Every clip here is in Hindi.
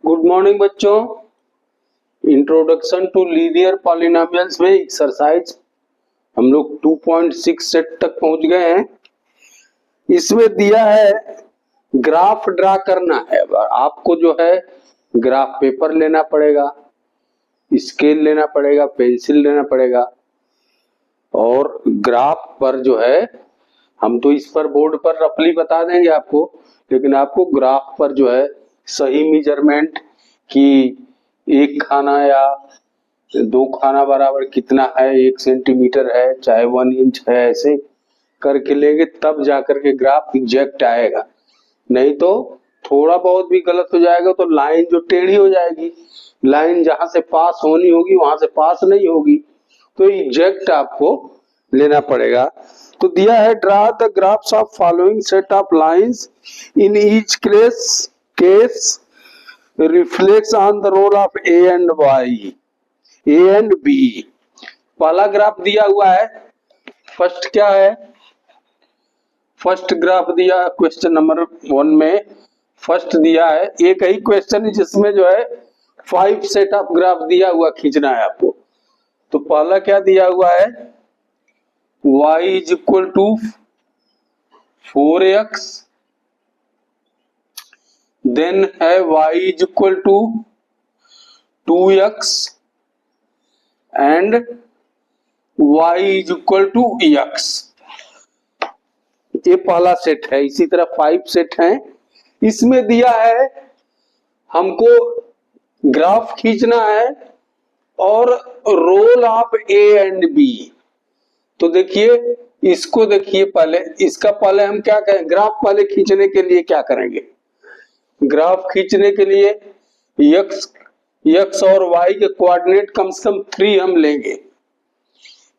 गुड मॉर्निंग बच्चों। इंट्रोडक्शन टू लीनियर पॉलिनोमियल्स में एक्सरसाइज हम लोग 2.6 सेट तक पहुंच गए हैं। इसमें दिया है ग्राफ ड्रा करना है। आपको जो है ग्राफ पेपर लेना पड़ेगा, स्केल लेना पड़ेगा, पेंसिल लेना पड़ेगा और ग्राफ पर जो है हम तो इस पर बोर्ड पर रफली बता देंगे आपको, लेकिन आपको ग्राफ पर जो है सही मेजरमेंट कि एक खाना या दो खाना बराबर कितना है, 1 सेंटीमीटर है चाहे 1 इंच है, ऐसे करके लेंगे तब जाकर के ग्राफ एग्जैक्ट आएगा। नहीं तो थोड़ा बहुत भी गलत हो जाएगा तो लाइन जो टेढ़ी हो जाएगी, लाइन जहां से पास होनी होगी वहां से पास नहीं होगी, तो एग्जैक्ट आपको लेना पड़ेगा। तो दिया है draw the graphs of following set of lines in each case reflects on the role of a and y, a and b. पहला ग्राफ दिया हुआ है, फर्स्ट क्या है, फर्स्ट ग्राफ दिया क्वेश्चन नंबर 1 में फर्स्ट दिया है। एक ही क्वेश्चन है जिसमें जो है 5 सेट ऑफ ग्राफ दिया हुआ खींचना है आपको। तो पहला क्या दिया हुआ है, y is equal to 4x, then है y is equal to 2x and y is equal to x। ये पहला सेट है। इसी तरह 5 सेट हैं। इसमें दिया है हमको ग्राफ खींचना है और role of a and b. तो देखिए इसको, देखिए पहले इसका पहले हम क्या करें, ग्राफ पहले खींचने के लिए क्या करेंगे, ग्राफ खींचने के लिए x और y के कोऑर्डिनेट कम से कम 3 हम लेंगे।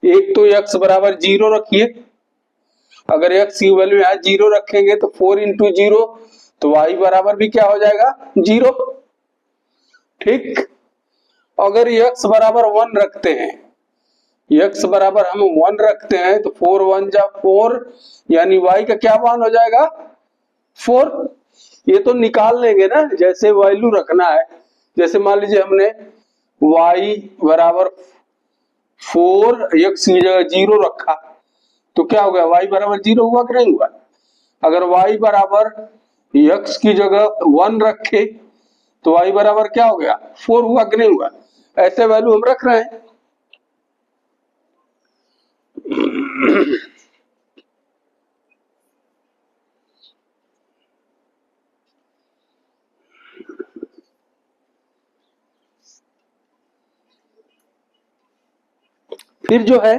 एक तो x बराबर 0 रखिए, अगर x की वैल्यू यहाँ 0 रखेंगे तो 4 इंटू 0, तो y बराबर भी क्या हो जाएगा 0। ठीक, अगर x बराबर 1 रखते हैं, x बराबर हम 1 रखते हैं तो 4 1 जा 4, यानी y का क्या मान हो जाएगा 4। ये तो निकाल लेंगे ना, जैसे वैल्यू रखना है। जैसे मान लीजिए हमने y बराबर 4 x की जगह 0 रखा तो क्या हो गया, y बराबर 0 हुआ कि नहीं हुआ। अगर y बराबर x की जगह 1 रखे तो y बराबर क्या हो गया 4 हुआ कि नहीं हुआ। ऐसे वैल्यू हम रख रहे हैं। फिर जो है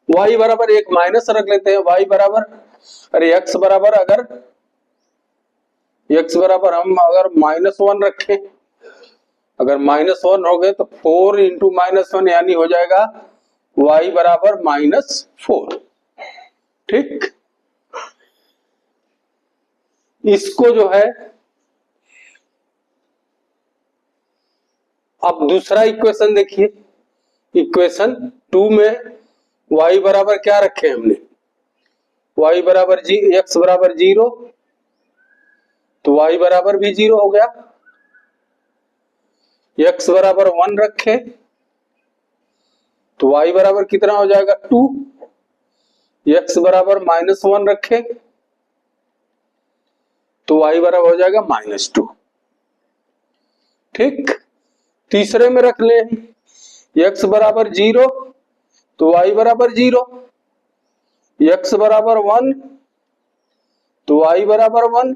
y बराबर एक माइनस रख लेते हैं, y बराबर अरे x बराबर अगर हम अगर -1 रखें, अगर -1 हो गए तो 4 इंटू -1 यानी हो जाएगा y बराबर -4। ठीक, इसको जो है अब दूसरा इक्वेशन देखिए, इक्वेशन 2 में y बराबर क्या रखे हमने, y बराबर x बराबर 0 तो y बराबर भी 0 हो गया। x बराबर 1 रखे तो y बराबर कितना हो जाएगा 2। x बराबर -1 रखे तो y बराबर हो जाएगा -2। ठीक, तीसरे में रख ले x बराबर 0 तो y बराबर 0, x बराबर 1 तो y बराबर 1,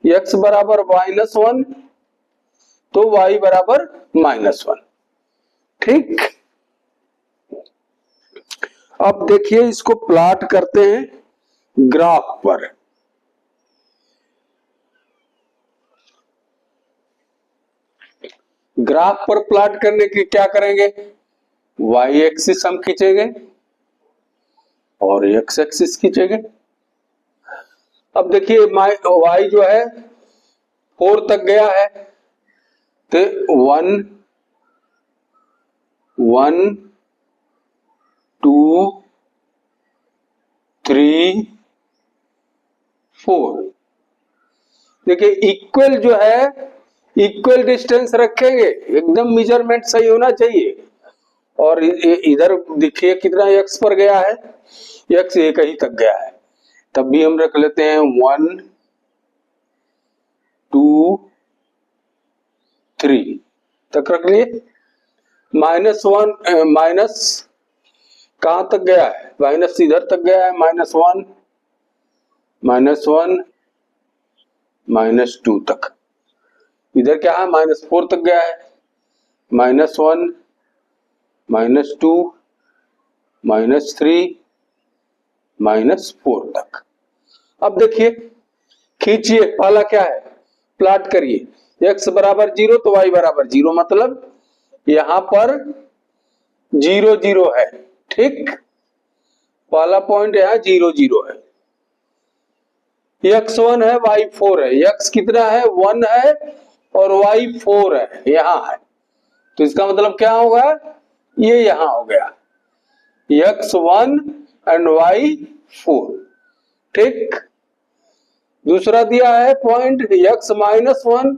x बराबर -1 तो y बराबर -1। ठीक, अब देखिए इसको प्लॉट करते हैं ग्राफ पर। ग्राफ पर प्लॉट करने के क्या करेंगे, y एक्सिस हम खींचेंगे और x एक्सिस खींचेंगे। अब देखिए y जो है 4 तक गया है तो 1 1 2 3 4। देखिए इक्वल जो है इक्वल डिस्टेंस रखेंगे, एकदम मेजरमेंट सही होना चाहिए। और इधर देखिए कितना x पर गया है, x एक ही तक गया है, तब भी हम रख लेते हैं 1 2 3 तक रख लिए। -1 माइनस कहां तक गया है, माइनस इधर तक गया है, -1 -2 तक। इधर क्या है, -4 तक गया है, -1 -2 -3 -4 तक। अब देखिए खींचिए, पहला क्या है, प्लॉट करिए, x बराबर 0 तो y बराबर 0, मतलब यहां पर 0 0 है, ठीक। पहला पॉइंट यहां 0 0 है, x 1 है y 4 है, x कितना है 1 है और y 4 है, यहां है, तो इसका मतलब क्या होगा, ये यहां हो गया x 1 एंड y 4, ठीक। दूसरा दिया है पॉइंट x -1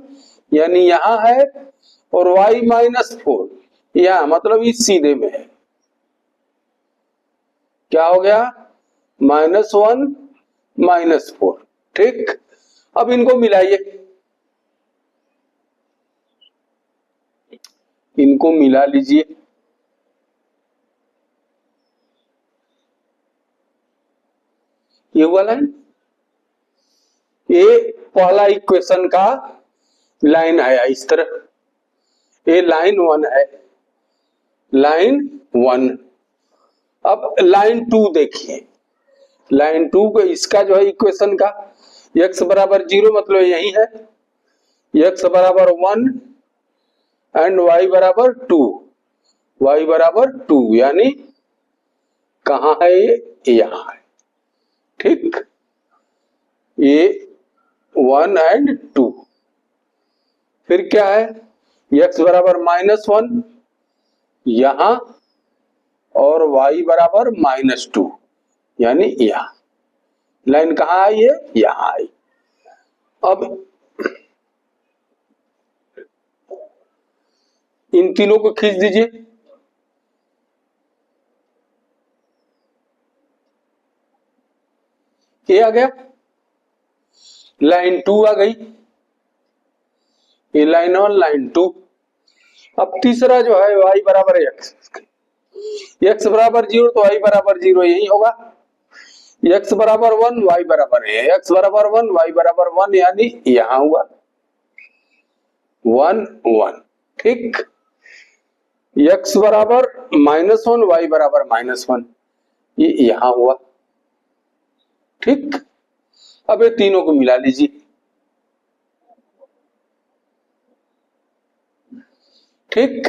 यानी यहां है और y -4 यहां, मतलब इस सीधे में है, क्या हो गया -1 -4, ठीक। अब इनको मिलाइए, इनको मिला लीजिए, ये हुआ लाइन, ये पहला इक्वेशन का लाइन आया इस तरह, ये लाइन 1 है, लाइन 1। अब लाइन 2 देखिए, लाइन 2 को इसका जो है इक्वेशन का x बराबर 0 मतलब यही है, x बराबर 1 एंड y बराबर 2, y बराबर 2 यानी कहां है ये, यहां है, ठीक। ये 1 एंड 2, फिर क्या है x बराबर -1 यहां और y बराबर -2 यानी यहां, लाइन कहां आई है, यहां आई। अब इन तीनों को खींच दीजिए, ये आ गया, लाइन 2 आ गई, ये लाइन 1 लाइन 2। अब तीसरा जो है y बराबर x बराबर 0 तो y बराबर 0 यही होगा, x बराबर 1 y बराबर है, x बराबर 1 y बराबर 1 यानी यहां हुआ 1 1, ठीक। x बराबर -1 y बराबर -1 ये यहां हुआ, ठीक। अब ये तीनों को मिला लीजिए, ठीक।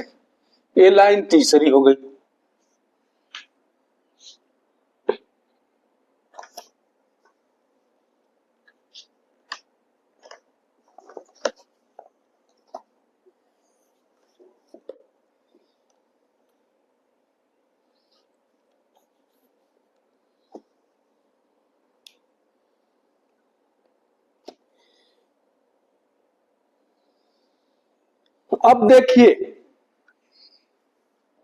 ये लाइन तीसरी हो गई, अब देखिए,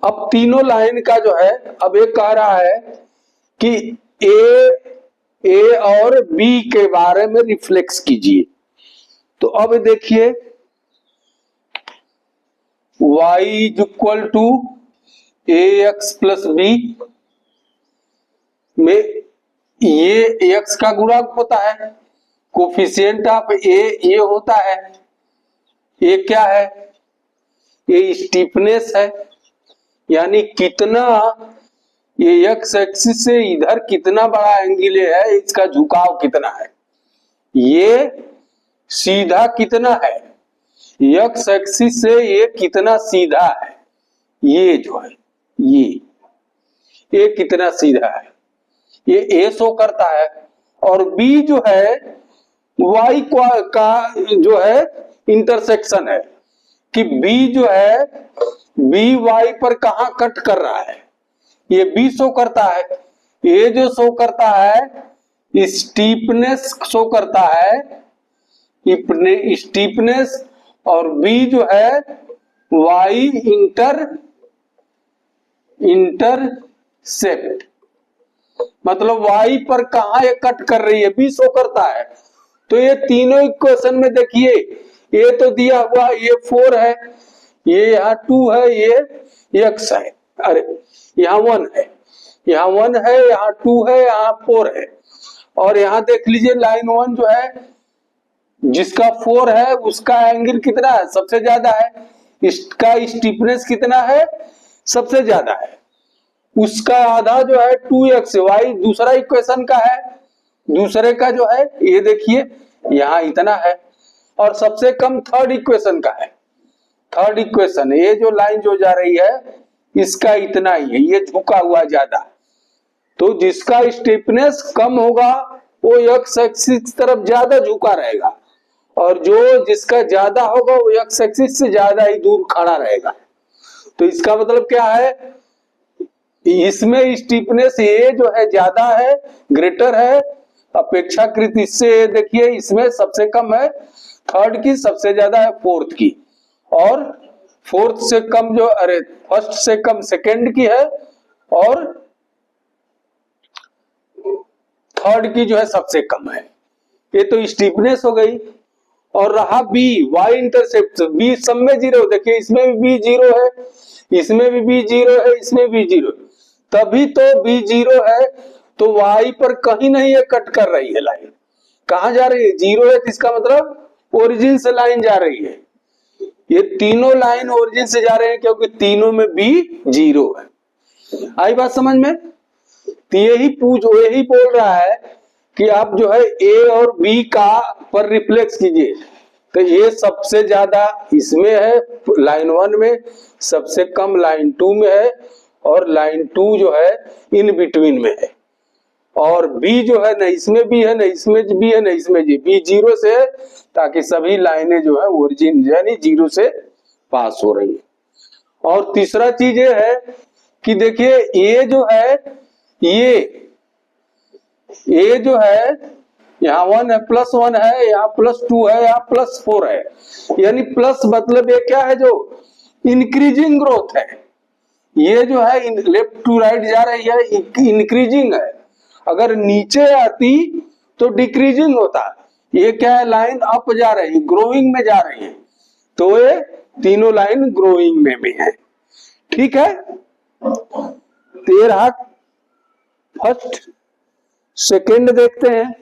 अब तीनों लाइन का जो है, अब एक कह रहा है कि ए और बी के बारे में रिफ्लेक्स कीजिए, तो अब देखिए y equal to ax plus b में ये x का गुणांक होता है, कोफिशिएंट ऑफ ए ये होता है, ये क्या है, ये स्टीफनेस है, यानी कितना ये x एक्सिस से इधर कितना बड़ा एंगल है, इसका झुकाव कितना है, ये सीधा कितना है, x एक्सिस से ये कितना सीधा है, ये जो है ये कितना सीधा है, ये a शो करता है, और b जो है y का जो है इंटरसेक्शन है, कि b जो है b y पर कहां कट कर रहा है, ये b शो करता है, ये जो शो करता है स्टीपनेस शो करता है, स्टीपनेस और बी जो है वाई इंटरसेप्ट, मतलब वाई पर कहा ये कट कर रही है, बी शो करता है। तो ये तीनों इक्वेशन में देखिए, ये तो दिया हुआ ये 4 है, ये यहाँ 2 है, ये x है, अरे यहाँ 1 है, यहाँ 1 है, यहाँ 2 है, यहाँ 4 है। और यहाँ देख लीजिए लाइन 1 जो है जिसका 4 है उसका एंगल कितना है, सबसे ज्यादा है, इसका स्टीफनेस कितना है, सबसे ज्यादा है, उसका आधा जो है 2x वाई दूसरा इक्वेशन का है, दूसरे का जो है ये देखिए यहाँ इतना है, और सबसे कम थर्ड इक्वेशन का है, थर्ड इक्वेशन ये जो लाइन जो जा रही है इसका इतना ही है, ये झुका हुआ ज्यादा। तो जिसका स्टीफनेस कम होगा वो एक्स एक्सिस तरफ ज्यादा झुका रहेगा, और जो जिसका ज्यादा होगा वो एक्स एक्सिस से ज्यादा ही दूर खड़ा रहेगा। तो इसका मतलब क्या है, इसमें स्टीफनेस ये जो है ज्यादा है, ग्रेटर है अपेक्षाकृत इससे, देखिए इसमें सबसे कम है थर्ड की, सबसे ज्यादा है फोर्थ की, और फोर्थ से कम जो अरे फर्स्ट से कम सेकंड की है, और थर्ड की जो है सबसे कम है। ये तो स्टीफनेस हो गई। और रहा बी वाई इंटरसेप्ट, बी सब में 0, देखिए इसमें भी बी 0 है, इसमें भी बी 0 है, इसमें भी 0, तभी तो बी 0 है। तो वाई पर कहीं नहीं है कट कर रही है लाइन, कहां जा रही है, 0 है, तो इसका मतलब ओरिजिन से लाइन जा रही है। ये तीनों लाइन ओरिजिन से जा रहे हैं क्योंकि तीनों में बी 0 है। आई बात समझ में? तो यही बोल रहा है कि आप जो है ए और बी का पर रिफ्लेक्स कीजिए, तो ये सबसे ज्यादा इसमें है लाइन 1 में, सबसे कम लाइन 2 में है, और लाइन 2 जो है इन बिटवीन में है, और बी जो है न इसमें भी है, न इसमें भी है, न इसमें जी, बी 0 से है, ताकि सभी लाइनें जो है ओरिजिन यानी 0 से पास हो रही है। और तीसरा चीज ये है कि देखिए ये जो है ये जो है यहाँ 1 है, +1 है, यहाँ +2 है, यहाँ +4 है, यानी प्लस मतलब ये क्या है, जो इंक्रीजिंग ग्रोथ है, ये जो है लेफ्ट टू राइट जा रही है, इंक्रीजिंग है। अगर नीचे आती तो डिक्रीजिंग होता, ये क्या है, लाइन अप जा रही, ग्रोइंग में जा रही है, तो ये तीनों लाइन ग्रोइंग में भी है। ठीक है, तेरह फर्स्ट सेकेंड देखते हैं।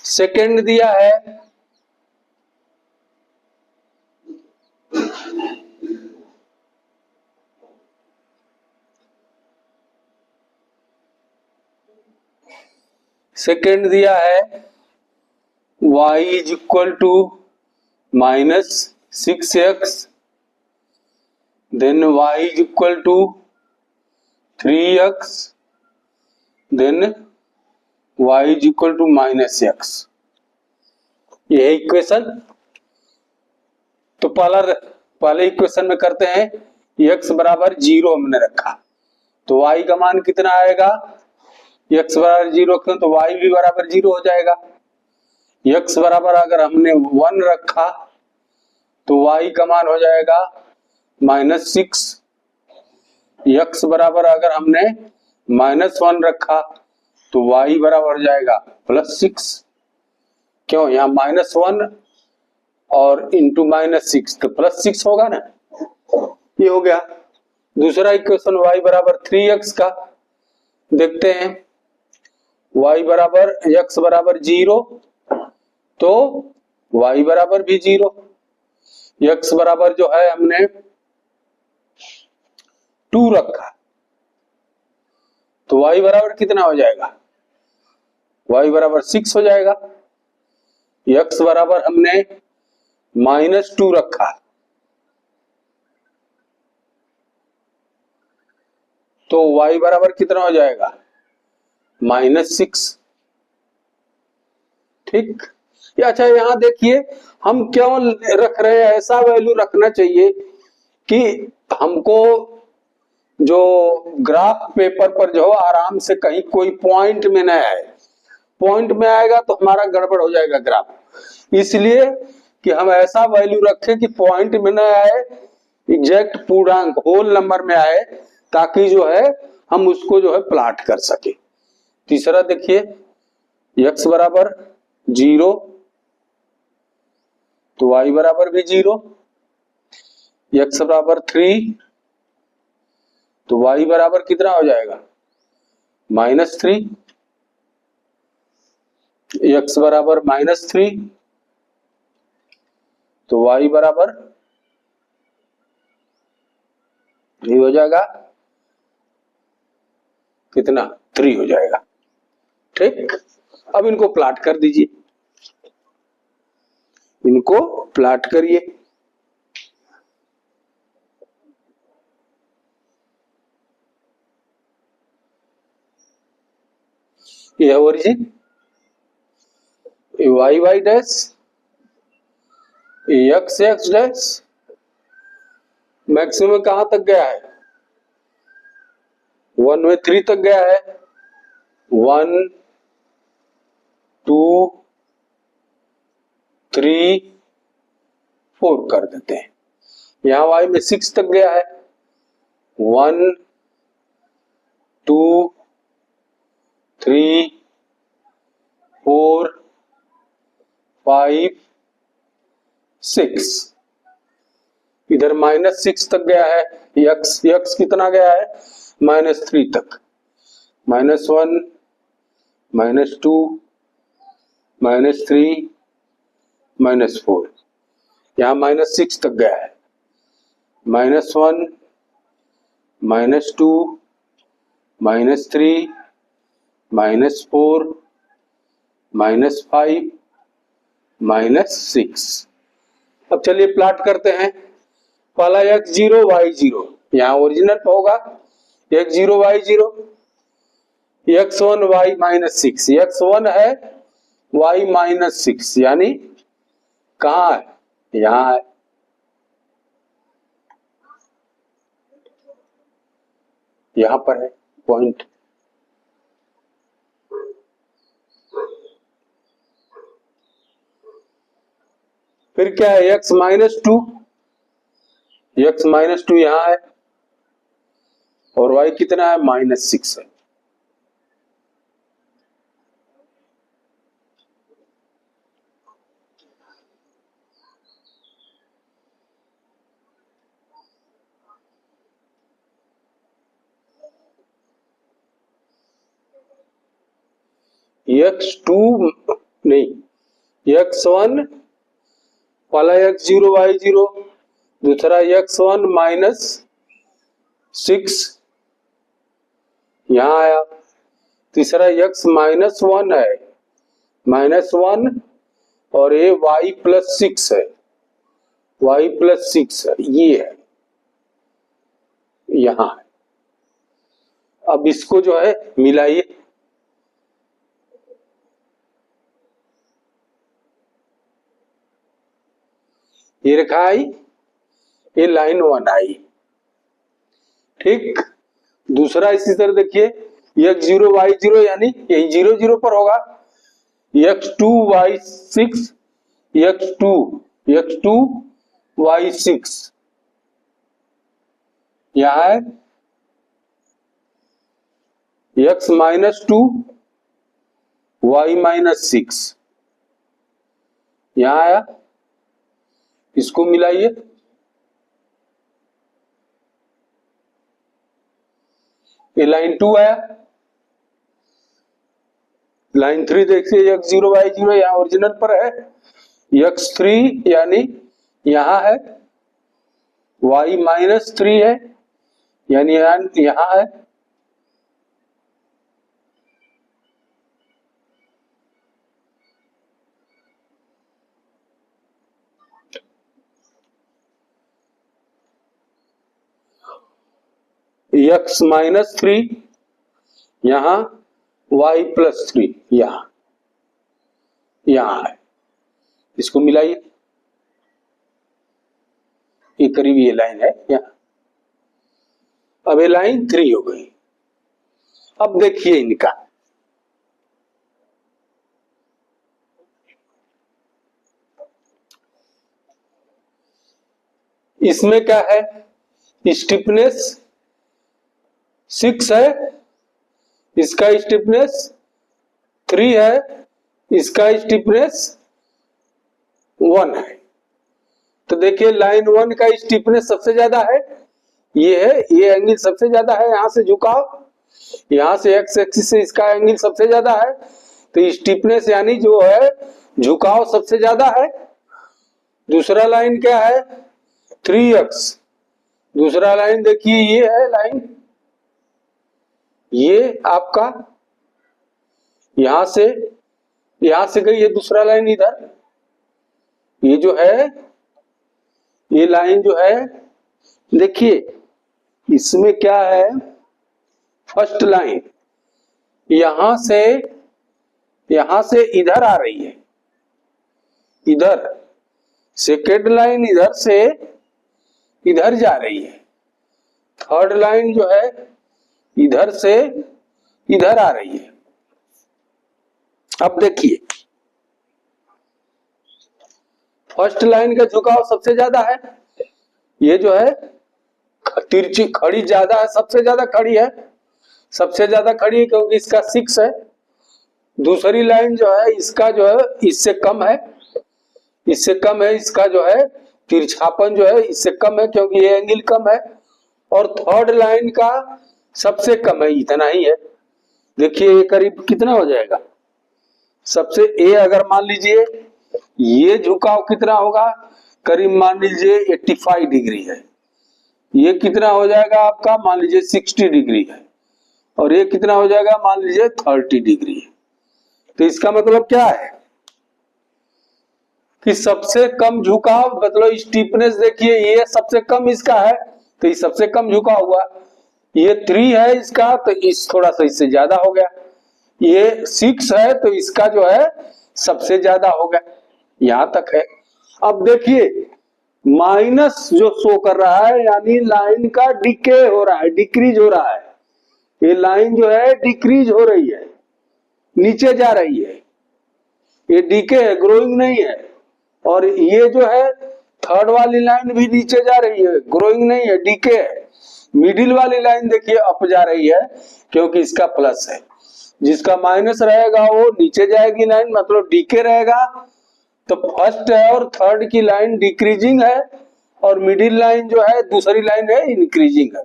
सेकेंड दिया है y is equal to -6x, then y is equal to 3x, then y is equal to -x, ये है इक्वेशन। तो पहले इक्वेशन में करते हैं, x बराबर 0 हमने रखा, तो y का मान कितना आएगा, x बराबर 0 रखें तो y भी बराबर 0 हो जाएगा। x बराबर अगर हमने 1 रखा तो y का मान हो जाएगा -6, x बराबर अगर हमने -1 रखा तो y बराबर हो जाएगा +6, क्यों, यहाँ -1 और इंटू -6 तो +6 होगा ना, ये हो गया। दूसरा इक्वेशन y बराबर 3x का देखते हैं, y बराबर x बराबर 0, तो y बराबर भी 0, x बराबर जो है हमने 2 रखा, तो y बराबर कितना हो जाएगा, y बराबर 6 हो जाएगा। x बराबर हमने -2 रखा, तो y बराबर कितना हो जाएगा? -6। ठीक। या अच्छा यहां देखिए, हम क्यों रख रहे हैं, ऐसा वैल्यू रखना चाहिए कि हमको जो ग्राफ पेपर पर जो आराम से कहीं कोई पॉइंट में न आए, पॉइंट में आएगा तो हमारा गड़बड़ हो जाएगा ग्राफ। इसलिए कि हम ऐसा वैल्यू रखें कि पॉइंट में न आए, एग्जैक्ट पूर्णांक होल नंबर में आए, ताकि जो है हम उसको जो है प्लॉट कर सके। तीसरा देखिए, x बराबर 0 तो y बराबर भी 0, x बराबर 3 तो y बराबर कितना हो जाएगा? -3। x बराबर -3 तो y बराबर ये हो जाएगा कितना? 3 हो जाएगा। ठीक। अब इनको प्लॉट कर दीजिए, इनको प्लॉट करिए। ये origin, y dash, x dash, maximum कहां तक गया है? 1 में 3 तक गया है। 1 2 3 4 कर देते हैं। यहां y में 6 तक गया है। 1 2 3 4 5 6, इधर -6 तक गया है। x कितना गया है? -3 तक। -1 -2 -3 -4, यहां -6 तक गया है। -1 -2 -3 -4 -5 -6। अब चलिए प्लॉट करते हैं। पहला x0 y0, यहाँ ओरिजिनल होगा x0 y0, x1 y -6, x1 है y -6, यानी कहाँ है? यहाँ है। यहां पर है पॉइंट। फिर क्या है? x -2, यहां है, और y कितना है? -6 है। x2 नहीं, x1 पहला x0 y0, दूसरा x1 -6 यहां आया, तीसरा x -1 है, -1, और ये y +6 है, y +6 है, ये है यहां है। अब इसको जो है मिलाइए, ये रखा आई, ये लाइन 1 आई। ठीक। दूसरा इसी तरह देखिए, x0 y0, यानी यही 0 0 पर होगा। x2 y6, x2 y6 यहां है, x -2 y -6 यहां आया। इसको मिलाइए, ये लाइन 2 आया। लाइन 3 देखिए, x0 y0 यहाँ ओरिजिनल पर है, x3 यानी यहां है, y -3 है, यानी यहां है। x माइनस 3, यहां y प्लस 3, यहां है, इसको मिलाइए, ये करीब ये लाइन है यहाँ। अब ये लाइन 3 हो गई। अब देखिए इनका, इसमें क्या है, स्टिफनेस 6 है, इसका स्टिफनेस 3 है, इसका स्टिफनेस 1 है। तो देखिए लाइन 1 का स्टिफनेस सबसे ज्यादा है, ये है, ये एंगल सबसे ज्यादा है, यहां से झुकाव, यहां से एक्स एक्सिस से इसका एंगल सबसे ज्यादा है, तो स्टिफनेस यानी जो है झुकाव सबसे ज्यादा है। दूसरा लाइन क्या है, 3x, दूसरा लाइन देखिए ये है लाइन, ये आपका यहां से गई है दूसरा लाइन इधर, ये जो है ये लाइन जो है, देखिए इसमें क्या है, फर्स्ट लाइन यहां से इधर आ रही है, इधर, सेकेंड लाइन इधर से इधर जा रही है, थर्ड लाइन जो है इधर से इधर आ रही है। अब देखिए फर्स्ट लाइन का झुकाव सबसे ज्यादा है, ये जो है तिरछी खड़ी ज्यादा है, सबसे ज्यादा खड़ी है, सबसे ज्यादा खड़ी है क्योंकि इसका 6 है। दूसरी लाइन जो है इसका जो है इससे कम है, इससे कम है, इसका जो है तिरछापन जो है इससे कम है क्योंकि ये एंगल कम है। और थर्ड लाइन का सबसे कम है, इतना ही है। देखिए ये करीब कितना हो जाएगा, सबसे ए अगर मान लीजिए ये झुकाव कितना होगा, करीब मान लीजिए 85 डिग्री है, ये कितना हो जाएगा आपका, मान लीजिए 60 डिग्री है, और ये कितना हो जाएगा, मान लीजिए 30 डिग्री है। तो इसका मतलब क्या है कि सबसे कम झुकाव मतलब स्टीफनेस, देखिए ये सबसे कम इसका है, तो ये सबसे कम झुका हुआ, ये 3 है इसका, तो इस थोड़ा सा इससे ज्यादा हो गया, ये 6 है तो इसका जो है सबसे ज्यादा हो गया, यहां तक है। अब देखिए माइनस जो शो कर रहा है यानी लाइन का डिके हो रहा है, डिक्रीज हो रहा है, ये लाइन जो है डिक्रीज हो रही है, नीचे जा रही है, ये डीके है, ग्रोइंग नहीं है। और ये जो है थर्ड वाली लाइन भी नीचे जा रही है, ग्रोइंग नहीं है, डीके है। मिडिल वाली लाइन देखिए अप जा रही है क्योंकि इसका प्लस है, जिसका माइनस रहेगा वो नीचे जाएगी लाइन, मतलब डीके रहेगा। तो फर्स्ट है और थर्ड की लाइन डिक्रीजिंग है, और मिडिल लाइन जो है दूसरी लाइन है इंक्रीजिंग है।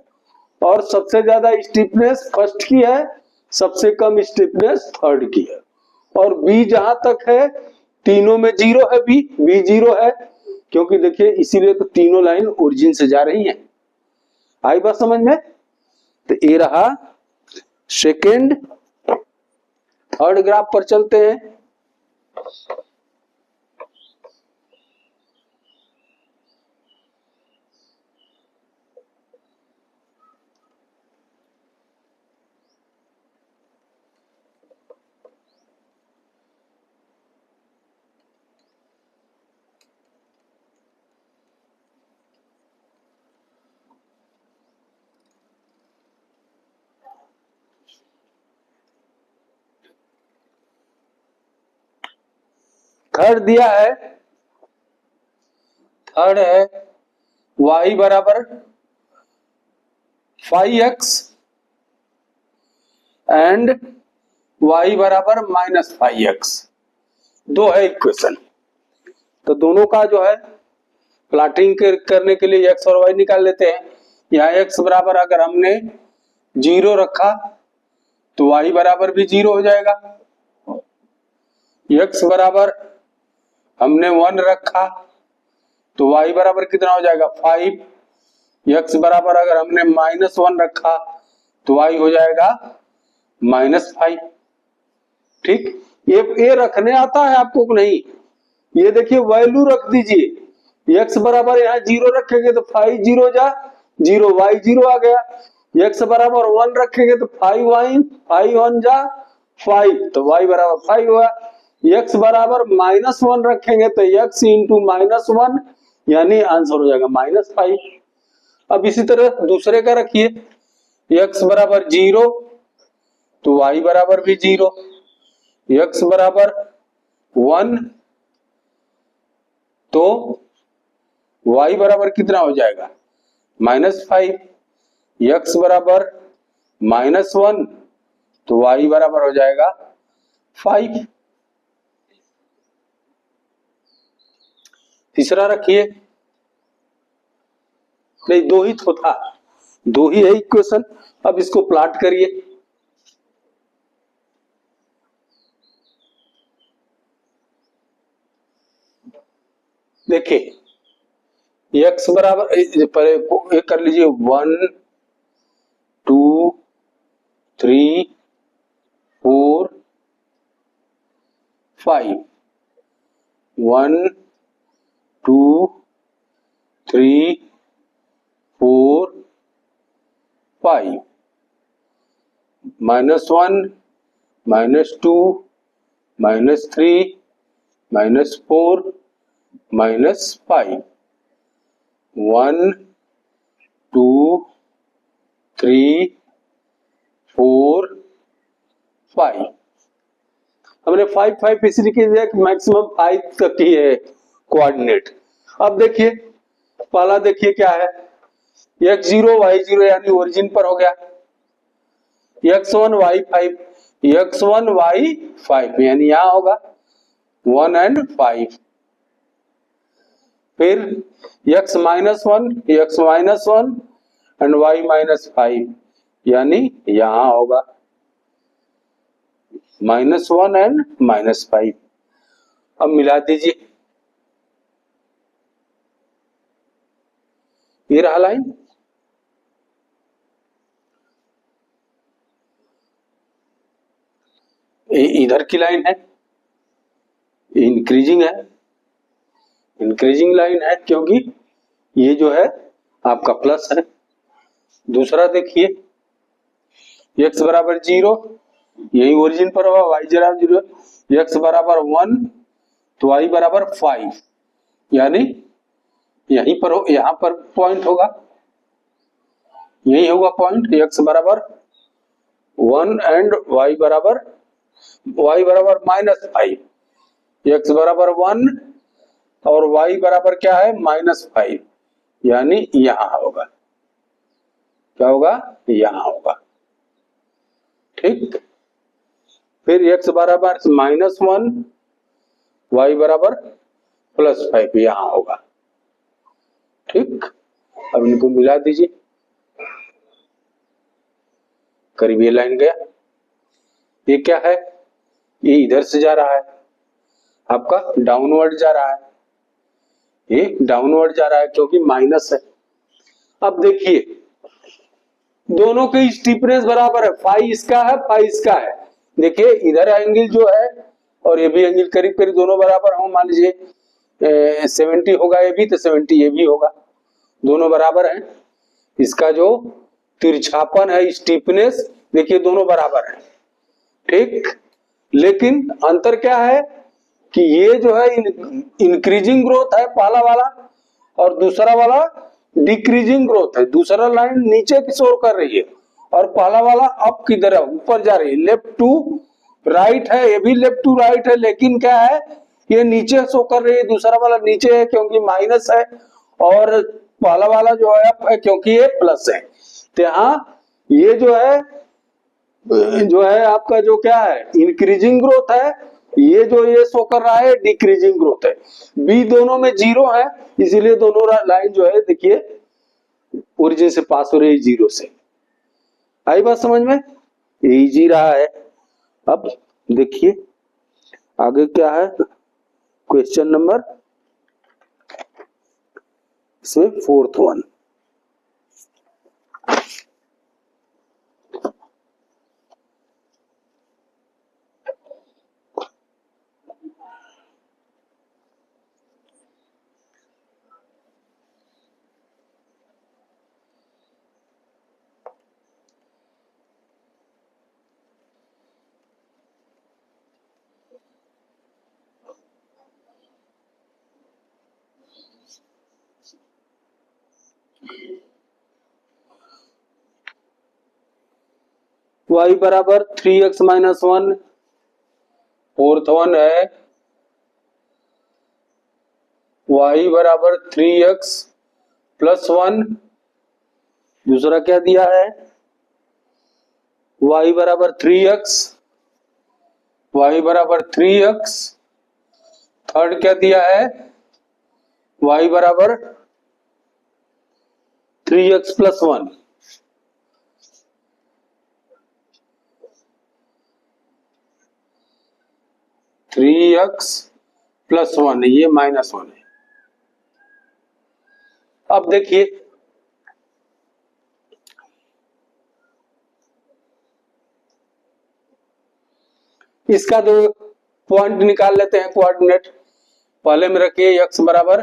और सबसे ज्यादा स्टिफनेस फर्स्ट की है, सबसे कम स्टिफनेस थर्ड की है। और बी जहां तक है तीनों में 0 है, बी 0 है, क्योंकि देखिए इसीलिए तो तीनों लाइन ओरिजिन से जा रही हैं। आई बात समझ में? तो ये रहा सेकेंड। थर्ड ग्राफ पर चलते हैं। थर्ड दिया है, थर्ड है y बराबर 5x एंड y बराबर -5x, दो है इक्वेशन। तो दोनों का जो है प्लॉटिंग करने के लिए x और y निकाल लेते हैं। यहाँ x बराबर अगर हमने 0 रखा तो y बराबर भी 0 हो जाएगा, x बराबर हमने 1 रखा तो y बराबर कितना हो जाएगा 5, x बराबर अगर हमने -1 रखा तो y हो जाएगा -5। ठीक, ये रखने आता है आपको कि नहीं? ये देखिए वैल्यू रख दीजिए, x बराबर यहाँ 0 रखेंगे तो 5 0 जा 0, y 0 आ गया, x बराबर 1 रखेंगे तो 5 जा 5, तो y बराबर 5 हुआ। x बराबर -1 रखेंगे तो x इंटू -1, यानी आंसर हो जाएगा -5। अब इसी तरह दूसरे का रखिए, x बराबर 0 तो y बराबर भी 0, x बराबर 1 तो y बराबर कितना हो जाएगा -5, x बराबर -1 तो y बराबर हो जाएगा 5। तीसरा रखिए, नहीं दो ही तो था, दो ही है इक्वेशन। अब इसको प्लॉट करिए, देखिए x बराबर पहले कर लीजिए 1 2 3 4 5, 1 2 3 4 5, -1 -2 -3 -4 -5, 1 2 3 4 5। हमने 5 इसलिए किया कि मैक्सिमम 5 तक ही है कोऑर्डिनेट। अब देखिए पहला देखिए क्या है, x0 y0 यानी ओरिजिन पर हो गया, x1 y5, x1 y5 यानी यहां होगा 1 and 5। फिर x -1 and y -5 यानी यहां होगा -1 and -5। अब मिला दीजिए, ये रहा लाइन, इधर की लाइन है, इंक्रीजिंग है, इंक्रीजिंग लाइन है क्योंकि ये जो है आपका प्लस है। दूसरा देखिए x बराबर 0, यही ओरिजिन पर होगा, y बराबर 0, x बराबर 1 तो y बराबर 5 यानी यहीं पर हो, यहां पर पॉइंट होगा, यही होगा पॉइंट, x बराबर 1 एंड y बराबर -5, x बराबर 1 और y बराबर क्या है -5 यानी यहां होगा, क्या होगा यहां होगा, ठीक। फिर x बराबर -1 y बराबर +5 यहां होगा, ठीक। अब इनको मिला दीजिए, करीब ये लाइन गया, ये क्या है, ये इधर से जा रहा है, आपका डाउनवर्ड जा रहा है, ये डाउनवर्ड जा रहा है क्योंकि माइनस है। अब देखिए दोनों की स्टीपनेस बराबर है, फाई इसका है फाई इसका है। देखिए इधर एंगल जो है और ये भी एंगल करीब करीब दोनों बराबर हो, मान लीजिए 70 होगा ये भी तो 70 ये भी होगा, दोनों बराबर हैं। इसका जो तिरछापन है स्टीपनेस देखिए दोनों बराबर है, ठीक। लेकिन अंतर क्या है कि ये जो है इंक्रीजिंग ग्रोथ है पहला वाला और दूसरा वाला डिक्रीजिंग ग्रोथ है, दूसरा लाइन नीचे की ओर कर रही है और पहला वाला अप की तरफ ऊपर जा रही है, लेफ्ट टू राइट है, ये भी लेफ्ट टू राइट है, लेकिन क्या है ये नीचे शो कर रही है, दूसरा वाला नीचे है क्योंकि माइनस है और पहला वाला जो है अप है क्योंकि ये प्लस है। तो यहाँ ये जो है आपका जो क्या है इंक्रीजिंग ग्रोथ है, ये जो ये शो कर रहा है डिक्रीजिंग ग्रोथ है। बी दोनों में 0 है, इसीलिए दोनों लाइन जो है देखिए ओरिजिन से पास हो रही है 0 से। आई बात समझ में, इजी रहा है। अब देखिए आगे क्या है, क्वेश्चन नंबर इसमें 4th वन, y बराबर 3x माइनस 1, फोर्थ वन है y बराबर 3x प्लस 1, दूसरा क्या दिया है y बराबर 3x, y बराबर 3x, थर्ड क्या दिया है y बराबर 3x प्लस 1, प्लस 1, ये माइनस 1 है। अब देखिए इसका दो पॉइंट निकाल लेते हैं, कोऑर्डिनेट। पहले में रखिए x बराबर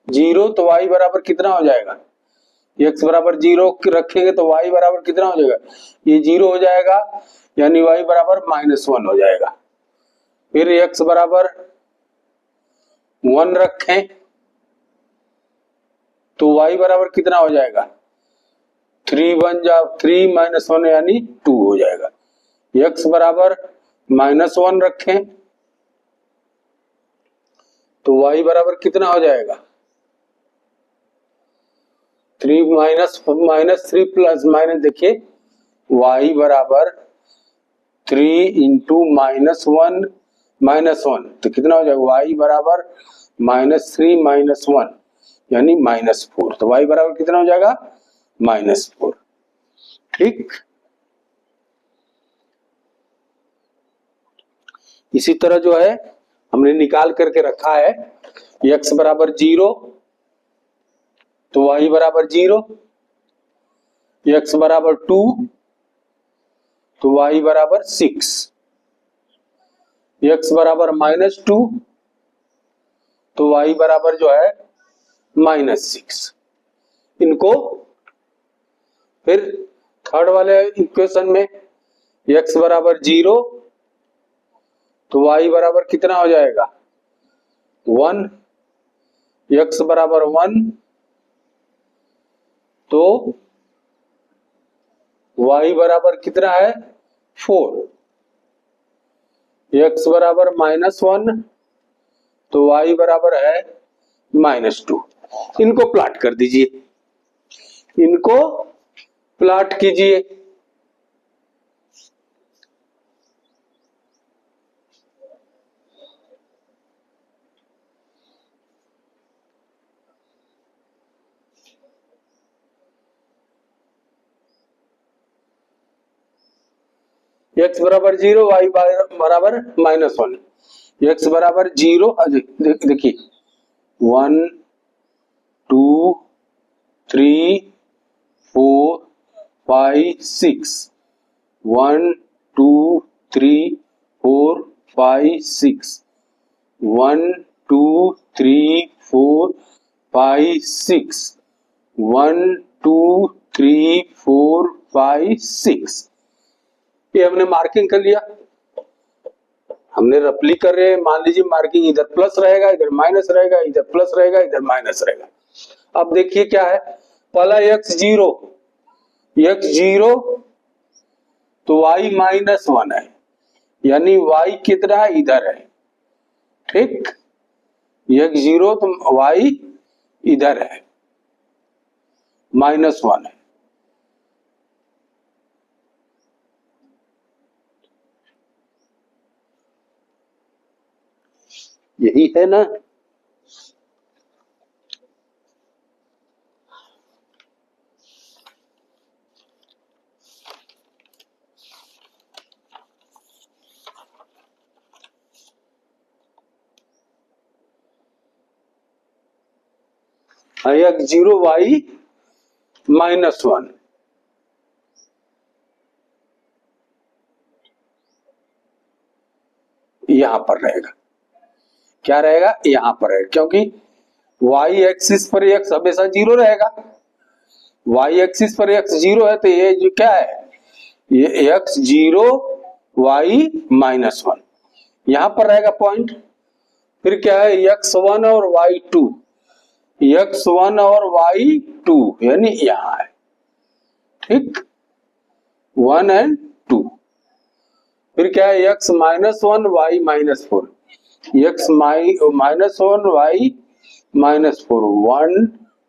0, तो y बराबर कितना हो जाएगा, x बराबर 0 रखेंगे तो y बराबर कितना हो जाएगा, ये 0 हो जाएगा, यानी y बराबर -1 हो जाएगा। फिर x बराबर 1 रखें तो y बराबर कितना हो जाएगा, 3 बन जा 3 - 1 यानी 2 हो जाएगा। x बराबर -1 रखें तो y बराबर कितना हो जाएगा, 3 माइनस 3 प्लस माइनस, देखिए y बराबर 3 इंटू -1 तो कितना हो जाएगा, y बराबर -3 - 1 यानी -4, तो y बराबर कितना हो जाएगा, -4। ठीक, इसी तरह जो है हमने निकाल करके रखा है, x बराबर 0 तो y बराबर 0, x बराबर 2 तो y बराबर 6, x बराबर -2 तो y बराबर जो है -6। इनको फिर थर्ड वाले इक्वेशन में x बराबर 0 तो y बराबर कितना हो जाएगा, 1, x बराबर 1 तो y बराबर कितना है 4, x बराबर -1 तो y बराबर है -2। इनको प्लॉट कर दीजिए, इनको प्लॉट कीजिए। x बराबर 0, y बराबर -1, x बराबर 0, देखिए 1 2 3 4 5 6, 1 2 3 4 5 6, 1 2 3 4 5 6, 1 2 3 4 5 6, ये हमने मार्किंग कर लिया। हमने रफली कर रहे हैं, मान लीजिए मार्किंग इधर प्लस रहेगा, इधर माइनस रहेगा, इधर प्लस रहेगा, इधर माइनस रहेगा। अब देखिए क्या है, पहला x 0 तो y -1 है, यानी y कितना है, इधर है। ठीक, x 0 तो y इधर है, -1 है। यही है ना, x 0 y -1, यहां पर रहेगा, क्या रहेगा, यहां पर रहेगा, क्योंकि y एक्सिस पर x हमेशा 0 रहेगा। y एक्सिस पर x 0 है तो ये जो क्या है, ये x 0 y -1 यहां पर रहेगा पॉइंट। फिर क्या है, x1 और y2, x1 और y2 यानी यहां है। ठीक, 1 और 2, फिर क्या है, x -1 y -4, x -1 y -4, 1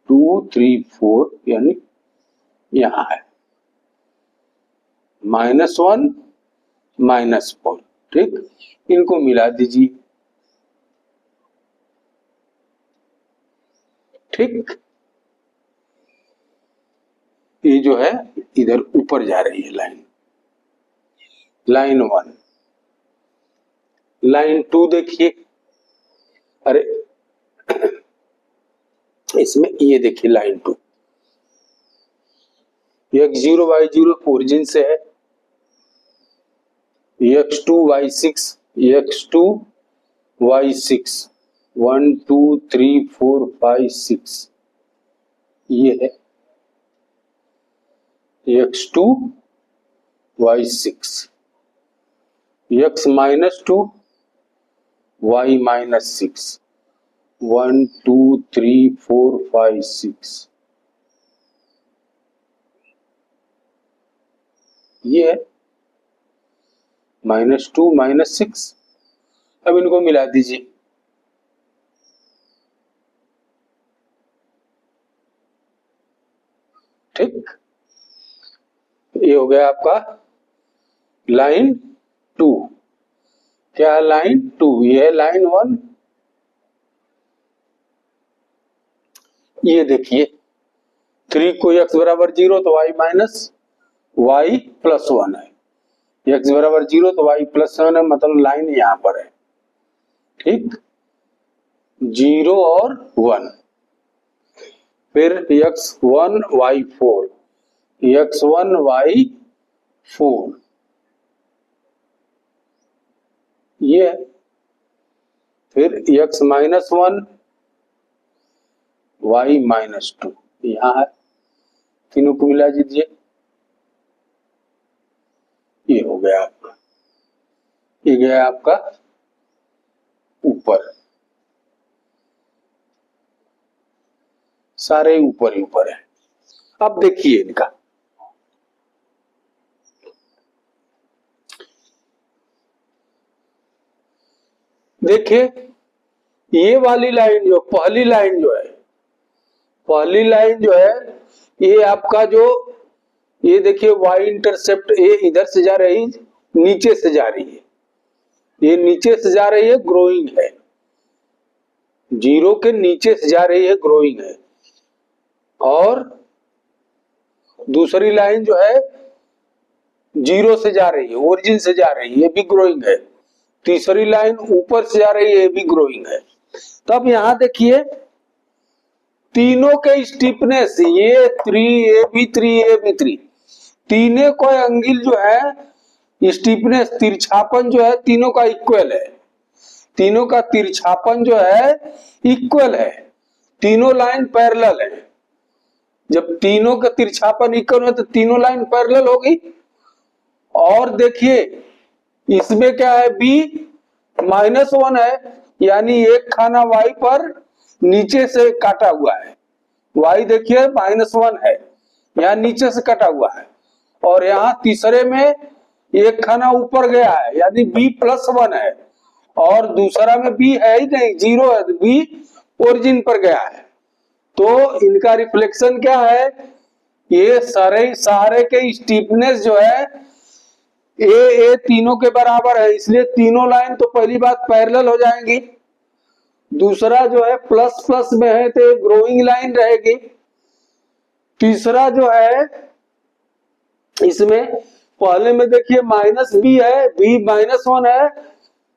2 3 4, यानी यहां है -1 -4। ठीक, इनको मिला दीजिए। ठीक, ये जो है इधर ऊपर जा रही है लाइन, लाइन 1। लाइन 2 देखिए, अरे इसमें ये देखिए लाइन 2, x0 y0 ओरिजिन से है, x2 y6 x2 y6, 1 2 3 4 5 6, ये है x2 y6, x -2 y -6, 1 2 3 4 5 6, ये है -2 -6। अब इनको मिला दीजिए। ठीक, ये हो गया आपका लाइन 2। क्या है लाइन 2, ये है लाइन 1। ये देखिए 3 को x बराबर 0 तो y प्लस 1 है, x बराबर 0 तो y प्लस 1 है, मतलब लाइन यहां पर है। ठीक, 0 और 1, फिर x1 y4, x1 y4, ये फिर x -1 y -2 यहां है, तीनों को मिला दीजिए। ये हो गया आपका, ये गया आपका ऊपर, सारे ऊपर ही ऊपर है। अब देखिए इनका, देखिए ये वाली लाइन जो पहली लाइन जो है, पहली लाइन जो है ये आपका जो, ये देखिए y इंटरसेप्ट, ये इधर से जा रही, नीचे से जा रही है, ये नीचे से जा रही है, ग्रोइंग है, 0 के नीचे से जा रही है, ग्रोइंग है। और दूसरी लाइन जो है 0 से जा रही है, ओरिजिन से जा रही है, ये भी ग्रोइंग है। तीसरी लाइन ऊपर से जा रही है, ये भी ग्रोइंग है। तब यहां देखिए तीनों के स्टीपनेस, ये 3 ये भी 3 ये भी 3, तीनों को एंगल जो है स्टीपनेस, तिरछापन जो है तीनों का इक्वल है, तीनों का तिरछापन जो है इक्वल है, तीनों लाइन पैरेलल है। जब तीनों का तिरछापन इक्वल है तो तीनों लाइन पैरेलल होगी। और देखिए इसमें क्या है, b -1 है, यानी एक खाना y पर नीचे से काटा हुआ है, y देखिए -1 है, यहाँ नीचे से कटा हुआ है। और यहाँ तीसरे में एक खाना ऊपर गया है, यानी b +1 है, और दूसरा में b है ही नहीं, 0 है, तो b ओरिजिन पर गया है। तो इनका रिफ्लेक्शन क्या है, ये सारे के स्टीपनेस जो है ए तीनों के बराबर है, इसलिए तीनों लाइन तो पहली बात पैरेलल हो जाएंगी। दूसरा जो है प्लस प्लस में है तो ग्रोइंग लाइन रहेगी। तीसरा जो है इसमें पहले में देखिए -b है, b -1 है,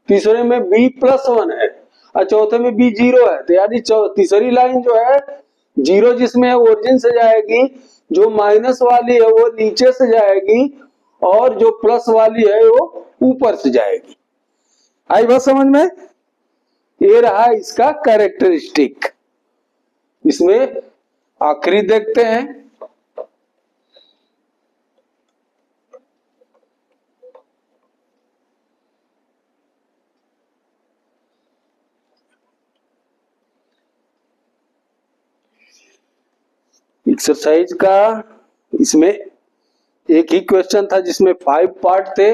तीसरे में b +1 है, और चौथे में b 0 है, तो यानी तीसरी लाइन जो है 0 जिसमें ओरिजिन से जाएगी, जो माइनस वाली है वो नीचे से जाएगी, और जो प्लस वाली है वो ऊपर से जाएगी। आई बात समझ में? ये रहा इसका कैरेक्टरिस्टिक। इसमें आखिरी देखते हैं, एक्सरसाइज का। इसमें एक ही क्वेश्चन था जिसमें 5 पार्ट थे,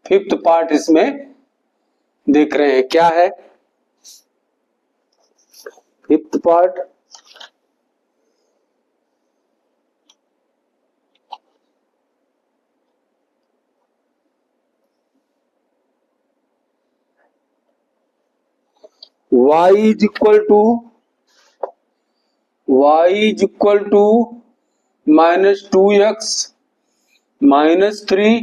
फिफ्थ पार्ट इसमें देख रहे हैं, क्या है fifth part? y is equal to -2x -3,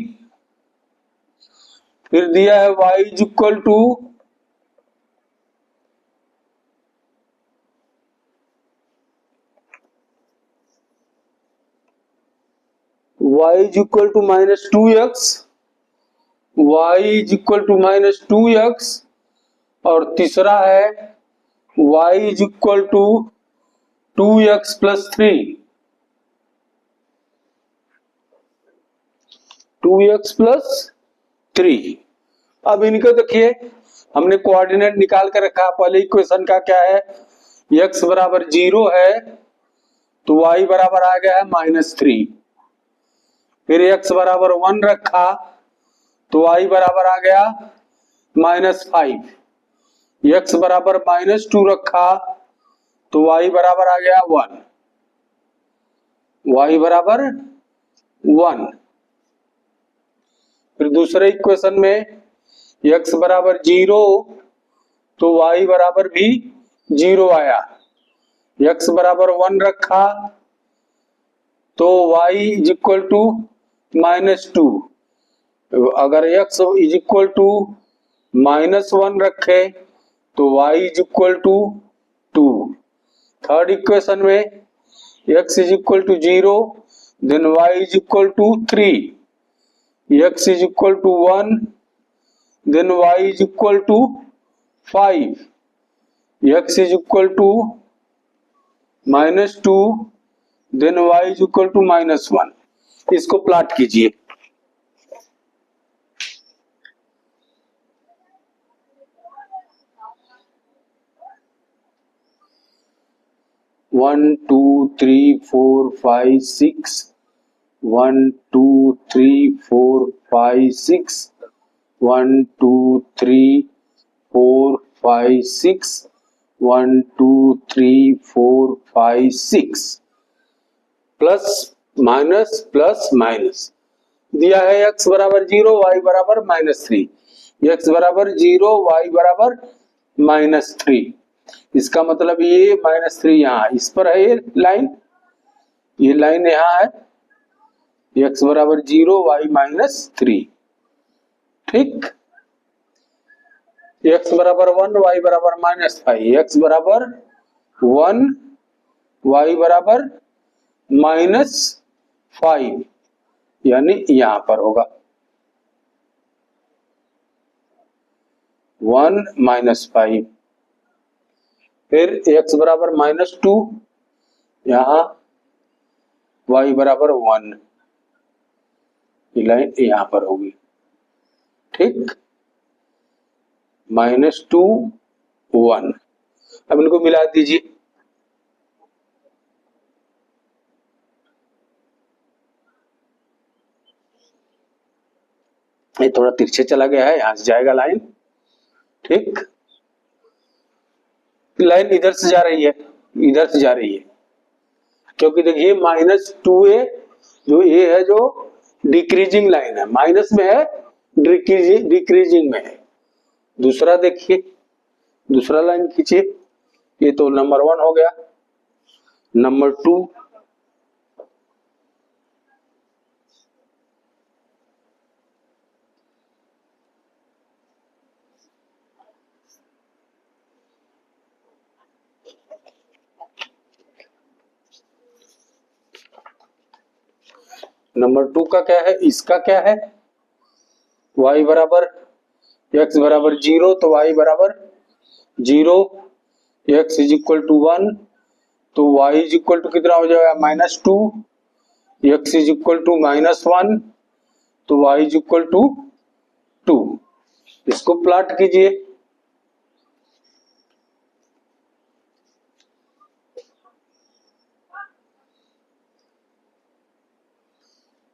फिर दिया है y is equal to -2x, और तीसरा है y is equal to 2x plus 3, 2x plus 3। अब इनको देखिए, हमने कोऑर्डिनेट निकाल कर रखा। पहले इक्वेशन का क्या है, x बराबर 0 है तो y बराबर आ गया है -3, फिर x बराबर 1 रखा तो y बराबर आ गया -5, x बराबर -2 रखा तो y बराबर आ गया 1, y बराबर 1। फिर दूसरे इक्वेशन में x बराबर 0 तो y बराबर भी 0 आया, x बराबर 1 रखा तो y इज इक्वल टू -2, अगर x इज इक्वल टू -1 रखे तो y is equal to 2। Third equation में x is equal to 0, then y is equal to 3, x is equal to 1, then y is equal to 5, x is equal to -2, then y is equal to -1। इसको प्लॉट कीजिए। One two three four five six, 1 2 3 4 5 6, 1 2 3 4 5 6, 1 2 3 4 5 6, plus minus दिया है x बराबर 0 y बराबर -3, x बराबर 0 y बराबर -3। इसका मतलब ये -3 यहाँ इस पर है, ये लाइन यहाँ है, x बराबर 0 y -3, ठीक। x बराबर 1 y बराबर -5, x बराबर 1 y बराबर -5, यानी यहां पर होगा 1 -5। फिर x बराबर -2, यहां y बराबर 1, ये लाइन यहां पर होगी, ठीक। -2 1, अब इनको मिला दीजिए। ये थोड़ा तिरछे चला गया है, यहां से जाएगा लाइन, ठीक। लाइन इधर से जा रही है, इधर से जा रही है, क्योंकि देखिए -2a जो a है जो डिक्रीजिंग लाइन है, माइनस में है डिक्रीजिंग में है। दूसरा देखिए, दूसरा लाइन खींचिए, ये तो नंबर 1 हो गया। नंबर 2, नंबर 2 का क्या है, इसका क्या है, y बराबर x बराबर 0 तो y बराबर 0, x इज इक्वल टू 1 तो y इज इक्वल टू कितना हो जाएगा -2, x इज इक्वल टू -1 तो y इज इक्वल टू 2। इसको प्लॉट कीजिए।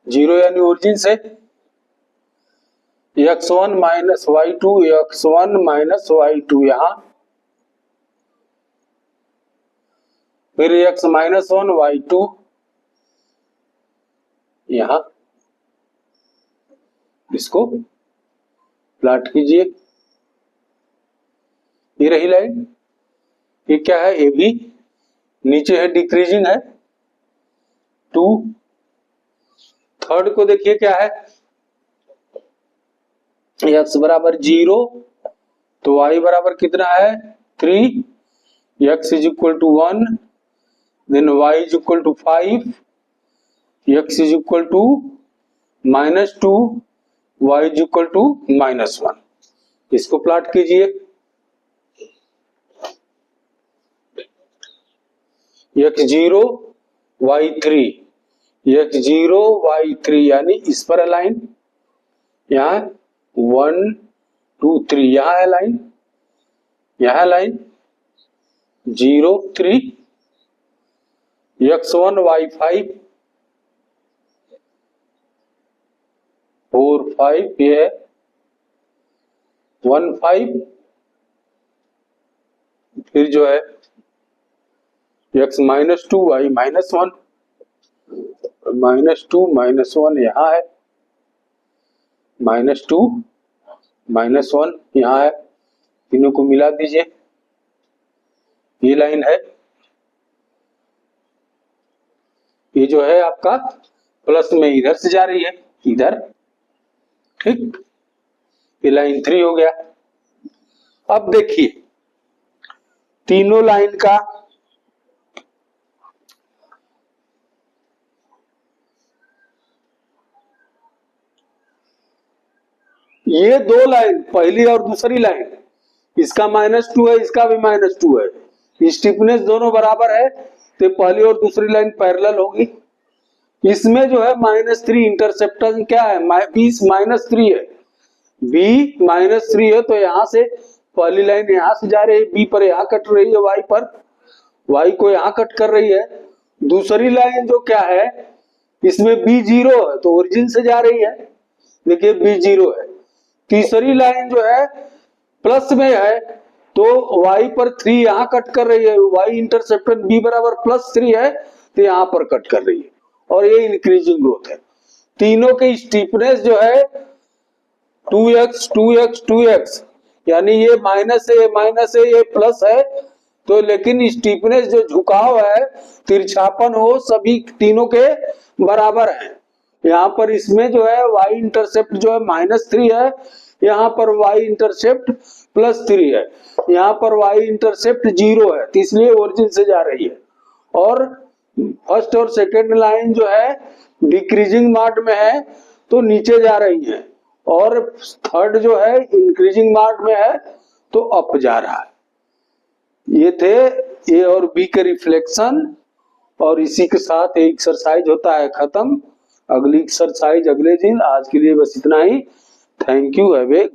जीरो यानी ओरिजिन से x1 minus y2, x1 minus y2 यहाँ, फिर x माइनस 1 y2 यहाँ, इसको प्लॉट कीजिए। ये रही लाइन, ये क्या है, ए बी, नीचे है डिक्रीजिंग है 2। थर्ड को देखिए क्या है, x बराबर 0 तो y बराबर कितना है 3, x is equal to 1, then y is equal to 5, x is equal to -2, y is equal to -1। इसको प्लॉट कीजिए। x0 y3, x0 y3 यानी इस पर अलाइन, यहाँ 1 2 3 यहाँ है लाइन, यहाँ लाइन 0 3, x1 y5 4 5 ये 1 5, फिर जो है x माइनस 2 y माइनस 1, -2 -1 यहाँ है, -2 -1 यहाँ है, तीनों को मिला दीजिए, ये लाइन है, ये जो है आपका प्लस में इधर से जा रही है इधर, ठीक, ये लाइन 3 हो गया। अब देखिए तीनों लाइन का ये दो लाइन, पहली और दूसरी लाइन, इसका -2 है, इसका भी -2 है, स्टीफनेस दोनों बराबर है तो पहली और दूसरी लाइन पैरेलल होगी। इसमें जो है -3 इंटरसेप्टर क्या है, b -3 है, b -3 है, तो यहां से पहली लाइन यहां से जा रही है, b पर यहां कट रही है, y पर, y को यहां कट कर रही है। दूसरी लाइन जो क्या है, इसमें b 0 है तो ओरिजिन से जा रही है, देखिए b 0 है। तीसरी लाइन जो है प्लस में है तो y पर 3 यहां कट कर रही है, y इंटरसेप्टर b बराबर +3 है तो यहां पर कट कर रही है, और ये इंक्रीजिंग ग्रोथ है। तीनों के स्टीफनेस जो है 2x 2x 2x, यानी ये माइनस है, ये माइनस है, ये प्लस है, तो लेकिन स्टीफनेस जो झुकाव है, तिरछापन हो, सभी तीनों के बराबर है। यहाँ पर इसमें जो है y इंटरसेप्ट जो है -3 है, यहाँ पर y इंटरसेप्ट +3 है, यहाँ पर y इंटरसेप्ट 0 है, तो इसलिए ओरिजिन से जा रही है। और फर्स्ट और सेकंड लाइन जो है डिक्रीजिंग मोड में है तो नीचे जा रही है, और थर्ड जो है इंक्रीजिंग मोड में है तो अप जा रहा है। ये थे ए और बी के रिफ्लेक्शन, और इसी के साथ एक्सरसाइज होता है खत्म। अगली एक्सरसाइज अगले दिन। आज के लिए बस इतना ही। Thank you, have a good